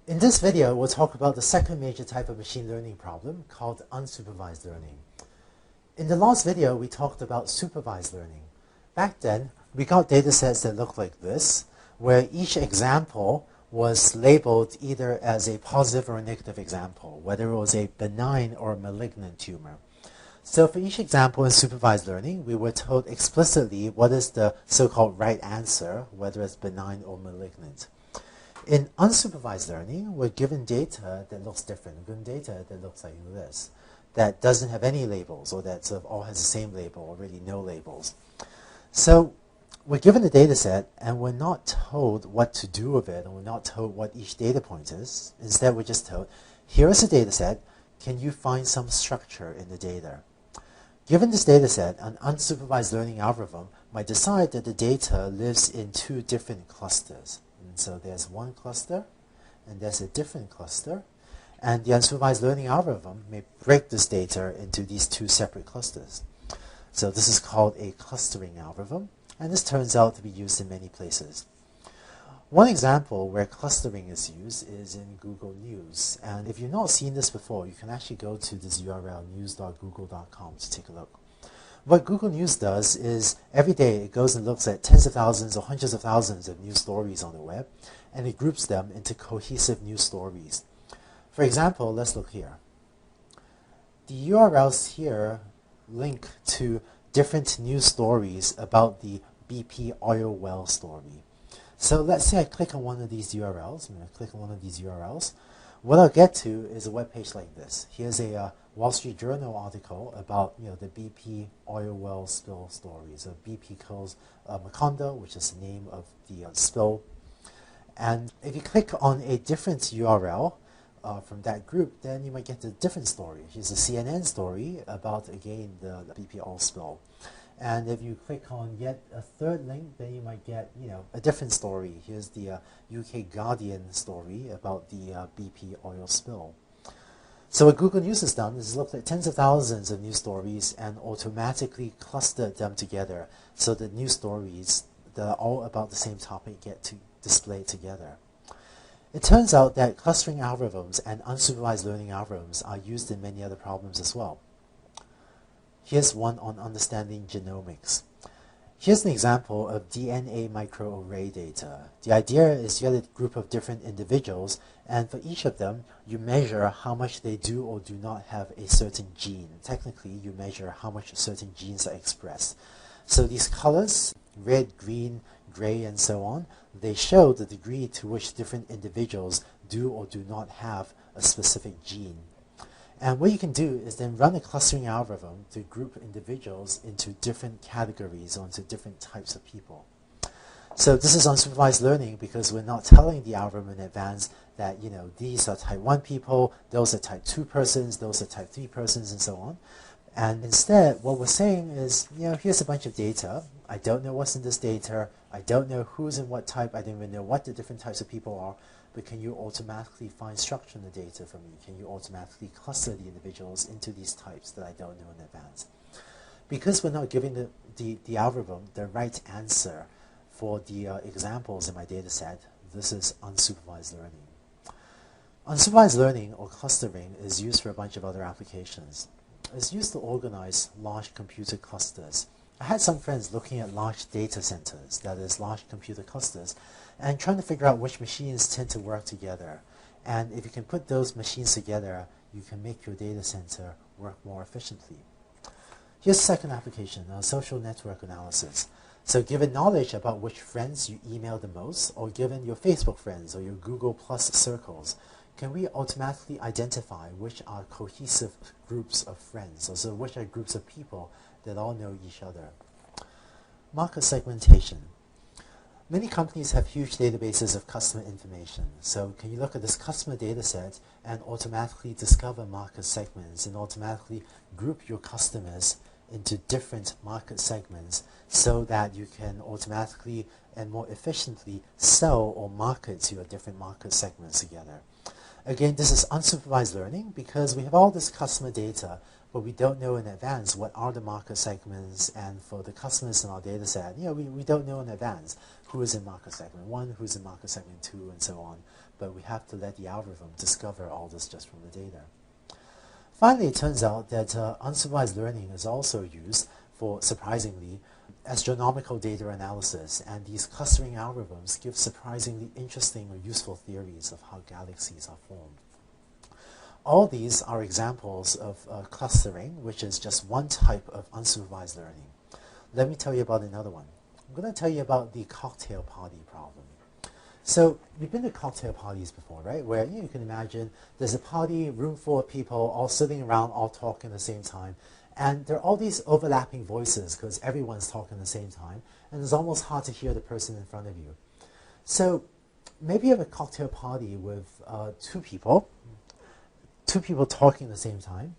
In this video, we'll talk about the second major type of machine learning problem called unsupervised learning. In the last video, we talked about supervised learning. Back then, we got datasets that looked like this, where each example was labeled either as a positive or a negative example, whether it was a benign or a malignant tumor. So for each example in supervised learning, we were told explicitly what is the so-called right answer, whether it's benign or malignant. In unsupervised learning, we're given data that looks different. We're given data that looks like this, that doesn't have any labels, or that sort of all has the same label, or really no labels. So we're given a data set, and we're not told what to do with it, and we're not told what each data point is. Instead, we're just told, here is a data set. Can you find some structure in the data? Given this data set, an unsupervised learning algorithm might decide that the data lives in two different clusters. And so there's one cluster, and there's a different cluster. And the unsupervised learning algorithm may break this data into these two separate clusters. So this is called a clustering algorithm, and this turns out to be used in many places. One example where clustering is used is in Google News. And if you've not seen this before, you can actually go to this URL, news.google.com, to take a look. What Google News does is every day it goes and looks at tens of thousands or hundreds of thousands of news stories on the web, and it groups them into cohesive news stories. For example, let's look here. The URLs here link to different news stories about the BP oil well story. So let's say I click on one of these URLs. I'm going to click on one of these URLs. What I'll get to is a web page like this. Here's a Wall Street Journal article about the BP oil well spill story. So BP kills Macondo, which is the name of the spill. And if you click on a different URL from that group, then you might get a different story. Here's a CNN story about, again, the BP oil spill. And if you click on yet a third link, then you might get a different story. Here's the UK Guardian story about the BP oil spill. So what Google News has done is looked at tens of thousands of news stories and automatically clustered them together so that news stories that are all about the same topic get to display together. It turns out that clustering algorithms and unsupervised learning algorithms are used in many other problems as well. Here's one on understanding genomics. Here's an example of DNA microarray data. The idea is you have a group of different individuals, and for each of them, you measure how much they do or do not have a certain gene. Technically, you measure how much certain genes are expressed. So these colors, red, green, gray, and so on, they show the degree to which different individuals do or do not have a specific gene. And what you can do is then run a clustering algorithm to group individuals into different categories or into different types of people. So this is unsupervised learning because we're not telling the algorithm in advance that these are type 1 people, those are type 2 persons, those are type 3 persons, and so on. And instead, what we're saying is, here's a bunch of data. I don't know what's in this data. I don't know who's in what type. I don't even know what the different types of people are. But can you automatically find structure in the data for me? Can you automatically cluster the individuals into these types that I don't know in advance? Because we're not giving the algorithm the right answer for the examples in my data set, this is unsupervised learning. Unsupervised learning, or clustering, is used for a bunch of other applications. It's used to organize large computer clusters. I had some friends looking at large data centers, that is, large computer clusters, and trying to figure out which machines tend to work together. And if you can put those machines together, you can make your data center work more efficiently. Here's the second application, social network analysis. So given knowledge about which friends you email the most, or given your Facebook friends or your Google Plus circles, can we automatically identify which are cohesive groups of friends, or so which are groups of people that all know each other? Market segmentation. Many companies have huge databases of customer information. So can you look at this customer data set and automatically discover market segments and automatically group your customers into different market segments so that you can automatically and more efficiently sell or market to your different market segments together? Again, this is unsupervised learning because we have all this customer data, but we don't know in advance what are the market segments, and for the customers in our data set, we don't know in advance who is in market segment 1, who's in market segment 2, and so on. but we have to let the algorithm discover all this just from the data. Finally, it turns out that unsupervised learning is also used for, surprisingly, astronomical data analysis, and these clustering algorithms give surprisingly interesting or useful theories of how galaxies are formed. All these are examples of clustering, which is just one type of unsupervised learning. Let me tell you about another one. I'm going to tell you about the cocktail party problem. So you've been to cocktail parties before, right? Where you can imagine there's a party, room full of people, all sitting around, all talking at the same time. And there are all these overlapping voices because everyone's talking at the same time. And it's almost hard to hear the person in front of you. So maybe you have a cocktail party with two people talking at the same time,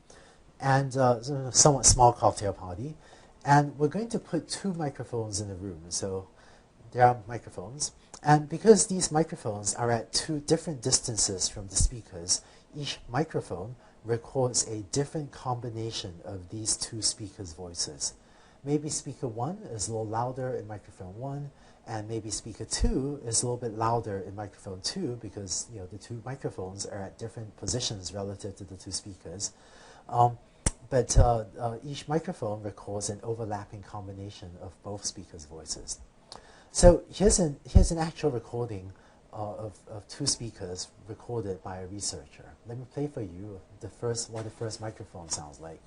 and a somewhat small cocktail party. And we're going to put two microphones in the room. So there are microphones. And because these microphones are at two different distances from the speakers, each microphone records a different combination of these two speakers' voices. Maybe speaker 1 is a little louder in microphone 1, and maybe speaker 2 is a little bit louder in microphone 2 because the two microphones are at different positions relative to the two speakers. But each microphone records an overlapping combination of both speakers' voices. So here's an actual recording of two speakers recorded by a researcher. Let me play for you what the first microphone sounds like.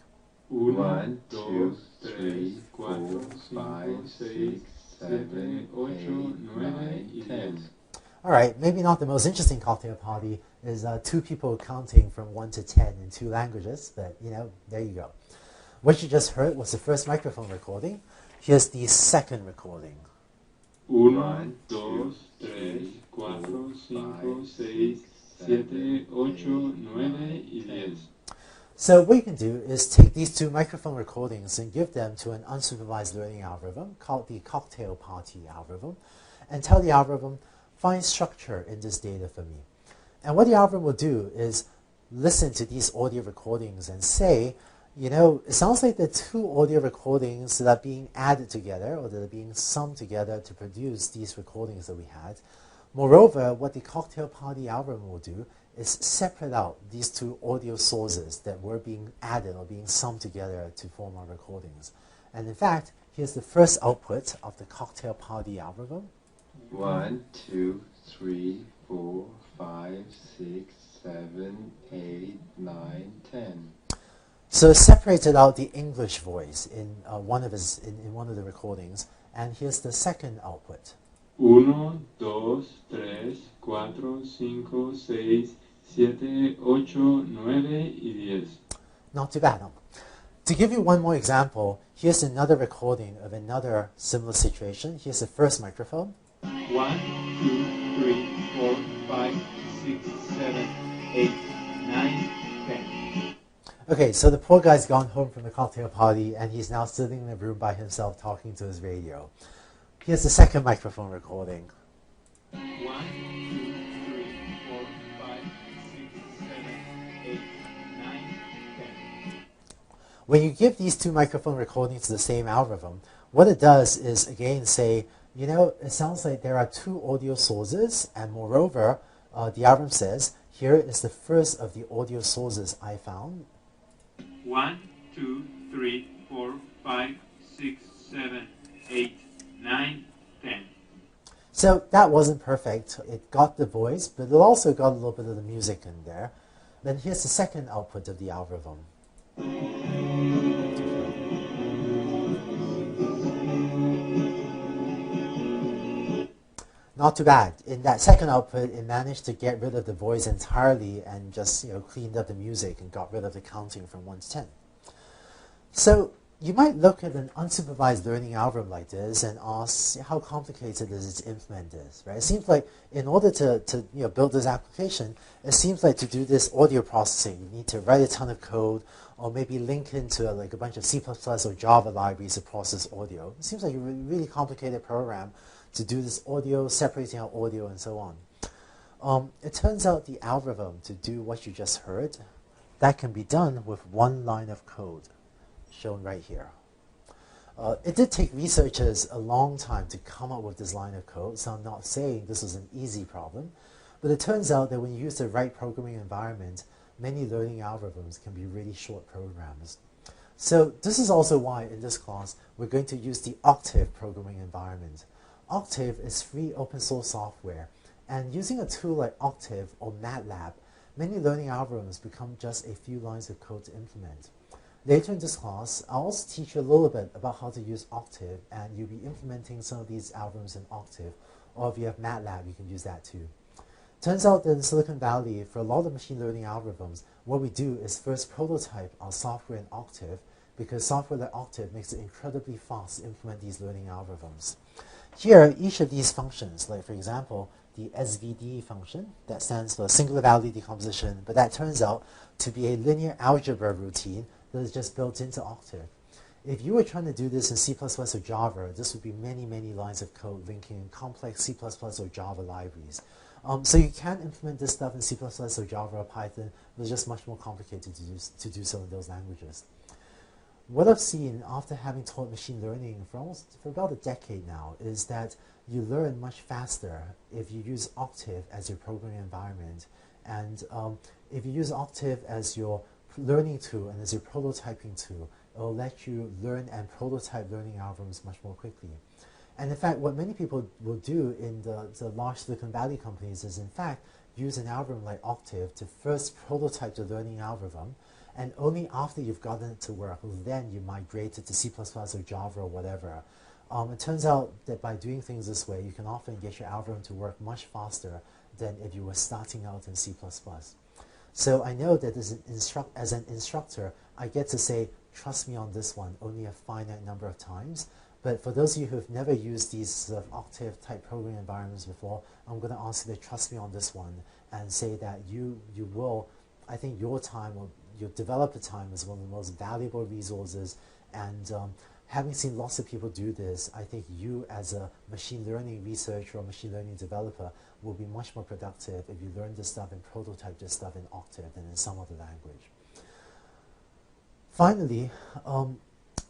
1, 2, 3, 4, 5, 6, 7, 8, 9, 10. All right, maybe not the most interesting cocktail party is two people counting from 1 to 10 in two languages, but there you go. What you just heard was the first microphone recording. Here's the second recording. 1, 2, 3, 4, 5, 6, 7, 8, 9, y 10. So what you can do is take these two microphone recordings and give them to an unsupervised learning algorithm called the cocktail party algorithm, and tell the algorithm, find structure in this data for me. And what the algorithm will do is listen to these audio recordings and say, it sounds like the two audio recordings that are being added together or that are being summed together to produce these recordings that we had. Moreover, what the cocktail party algorithm will do is separate out these two audio sources that were being added or being summed together to form our recordings. And in fact, here's the first output of the cocktail party algorithm. 1, 2, 3, 4, 5, 6, 7, 8, 9, 10. So it separated out the English voice in one of the recordings, and here's the second output. 1, 2, 3, 4, 5, 6, 7, 8, 9, y 10. Not too bad, huh? To give you one more example, here's another recording of another similar situation. Here's the first microphone. 1, 2, 3, 4, 5, 6, 7, 8, 9, 10. Okay, so the poor guy's gone home from the cocktail party and he's now sitting in a room by himself talking to his radio. Here's the second microphone recording. 1, 2, 3, 4, 5, 6, 7, 8, 9, 10. When you give these two microphone recordings to the same algorithm, what it does is again say, it sounds like there are two audio sources, and moreover, the algorithm says, here is the first of the audio sources I found. 1, 2, 3, 4, 5, 6, 7, 8, 9, 10. So that wasn't perfect. It got the voice, but it also got a little bit of the music in there. Then here's the second output of the algorithm. Not too bad. In that second output, it managed to get rid of the voice entirely and just cleaned up the music and got rid of the counting from 1 to 10. So you might look at an unsupervised learning algorithm like this and ask, how complicated is it to implement this, right? It seems like in order to build this application, it seems like to do this audio processing, you need to write a ton of code or maybe link into a bunch of C++ or Java libraries to process audio. It seems like a really complicated program to do this audio, separating out audio and so on. It turns out the algorithm to do what you just heard, that can be done with one line of code, shown right here. It did take researchers a long time to come up with this line of code, so I'm not saying this was an easy problem, But it turns out that when you use the right programming environment, many learning algorithms can be really short programs. So this is also why in this class we're going to use the Octave programming environment. Octave is free open source software, and using a tool like Octave or MATLAB, many learning algorithms become just a few lines of code to implement. Later in this class, I'll also teach you a little bit about how to use Octave, and you'll be implementing some of these algorithms in Octave, or if you have MATLAB, you can use that too. Turns out that in Silicon Valley, for a lot of machine learning algorithms, what we do is first prototype our software in Octave, because software like Octave makes it incredibly fast to implement these learning algorithms. Here, each of these functions, like for example, the SVD function, that stands for singular value decomposition, but that turns out to be a linear algebra routine that is just built into Octave. If you were trying to do this in C++ or Java, this would be many, many lines of code linking complex C++ or Java libraries. So you can implement this stuff in C++ or Java or Python, but it's just much more complicated to do so in those languages. What I've seen after having taught machine learning for about a decade now is that you learn much faster if you use Octave as your programming environment. And if you use Octave as your learning tool and as your prototyping tool, it will let you learn and prototype learning algorithms much more quickly. And in fact, what many people will do in the large Silicon Valley companies is in fact use an algorithm like Octave to first prototype the learning algorithm, and only after you've gotten it to work, then you migrate it to C++ or Java or whatever. It turns out that by doing things this way, you can often get your algorithm to work much faster than if you were starting out in C++. So I know that as an instructor, I get to say, trust me on this one, only a finite number of times. But for those of you who have never used these sort of Octave-type programming environments before, I'm going to ask you to trust me on this one and say that you will, I think your time, or your developer time, is one of the most valuable resources. And having seen lots of people do this, I think you as a machine learning researcher or machine learning developer will be much more productive if you learn this stuff and prototype this stuff in Octave than in some other language. Finally,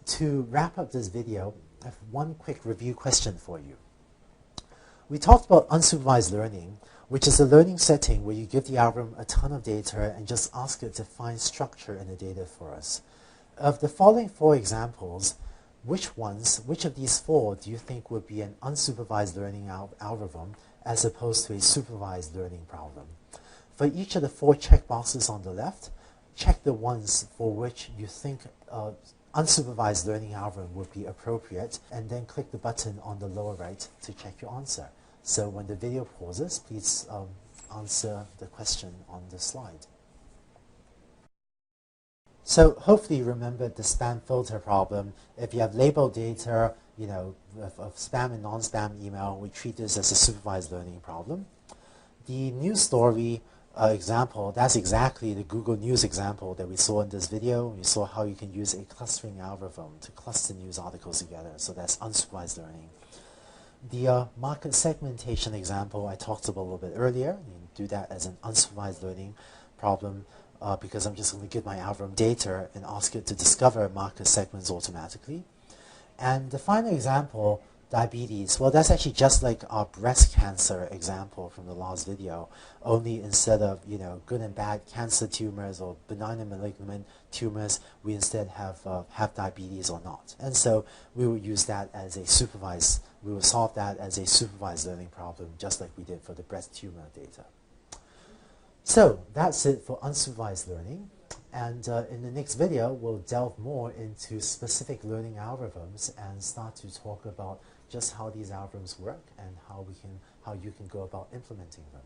to wrap up this video, I have one quick review question for you. We talked about unsupervised learning, which is a learning setting where you give the algorithm a ton of data and just ask it to find structure in the data for us. Of the following 4 examples, which of these 4 do you think would be an unsupervised learning algorithm as opposed to a supervised learning problem? For each of the 4 checkboxes on the left, check the ones for which you think unsupervised learning algorithm would be appropriate, and then click the button on the lower right to check your answer. So when the video pauses, please answer the question on the slide. So hopefully you remember the spam filter problem. If you have labeled data, of spam and non-spam email, we treat this as a supervised learning problem. The news story example, that's exactly the Google News example that we saw in this video. We saw how you can use a clustering algorithm to cluster news articles together. So that's unsupervised learning. The market segmentation example I talked about a little bit earlier. You can do that as an unsupervised learning problem because I'm just going to give my algorithm data and ask it to discover market segments automatically. And the final example, diabetes, well, that's actually just like our breast cancer example from the last video, only instead of good and bad cancer tumors or benign and malignant tumors, we instead have diabetes or not. And so we will use that as we will solve that as a supervised learning problem, just like we did for the breast tumor data. So that's it for unsupervised learning. And in the next video, we'll delve more into specific learning algorithms and start to talk about just how these algorithms work and how you can go about implementing them.